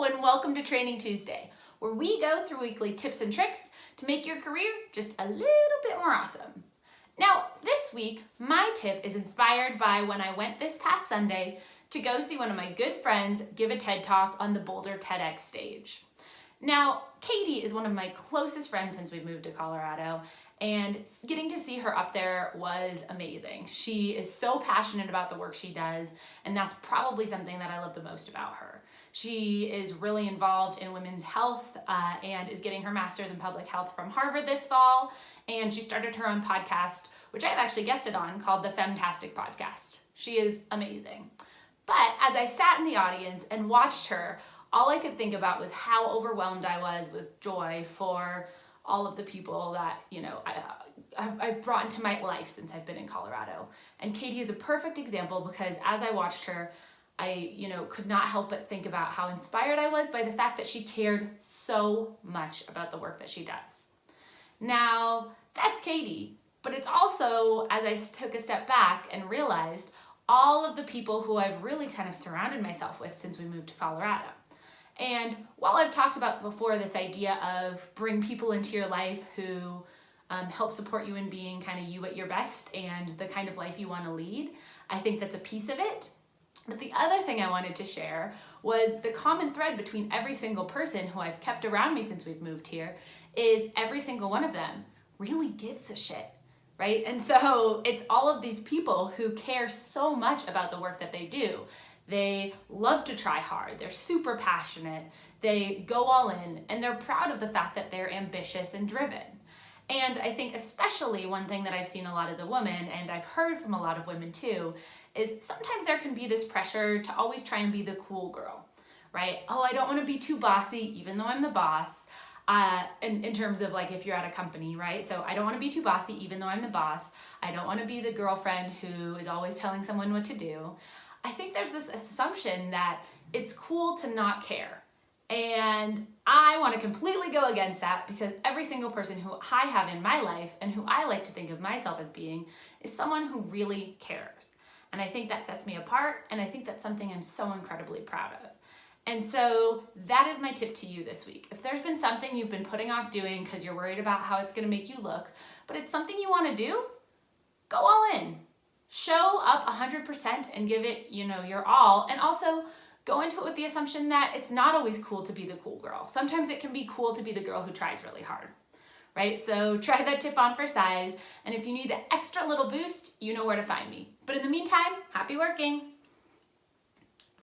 Hello and welcome to Training Tuesday, where we go through weekly tips and tricks to make your career just a little bit more awesome. Now, this week, my tip is inspired by when I went this past Sunday to go see one of my good friends give a TED Talk on the Boulder TEDx stage. Now, Katie is one of my closest friends since we've moved to Colorado, and getting to see her up there was amazing. She is so passionate about the work she does, and that's probably something that I love the most about her. She is really involved in women's health and is getting her master's in public health from Harvard this fall, and she started her own podcast, which I've actually guested on, called the Femtastic Podcast. She is amazing. But as I sat in the audience and watched her, all I could think about was how overwhelmed I was with joy for all of the people that, I've brought into my life since I've been in Colorado. And Katie is a perfect example because as I watched her, I, could not help but think about how inspired I was by the fact that she cared so much about the work that she does. Now, that's Katie, but it's also, as I took a step back and realized all of the people who I've really kind of surrounded myself with since we moved to Colorado. And while I've talked about before this idea of bring people into your life who help support you in being kind of you at your best and the kind of life you want to lead, I think that's a piece of it. But the other thing I wanted to share was the common thread between every single person who I've kept around me since we've moved here is every single one of them really gives a shit, right? And so it's all of these people who care so much about the work that they do. They love to try hard, they're super passionate, they go all in, and they're proud of the fact that they're ambitious and driven. And I think especially one thing that I've seen a lot as a woman, and I've heard from a lot of women too, is sometimes there can be this pressure to always try and be the cool girl, right? Oh, I don't want to be too bossy, even though I'm the boss. In terms of like if you're at a company, right? So I don't want to be too bossy, even though I'm the boss. I don't want to be the girlfriend who is always telling someone what to do. I think there's this assumption that it's cool to not care. And I want to completely go against that because every single person who I have in my life and who I like to think of myself as being is someone who really cares. And I think that sets me apart, and I think that's something I'm so incredibly proud of. And so that is my tip to you this week. If there's been something you've been putting off doing because you're worried about how it's going to make you look, but it's something you want to do, go all in. Show up 100% and give it, your all. And also go into it with the assumption that it's not always cool to be the cool girl. Sometimes it can be cool to be the girl who tries really hard, right? So try that tip on for size. And if you need the extra little boost, you know where to find me. But in the meantime, happy working.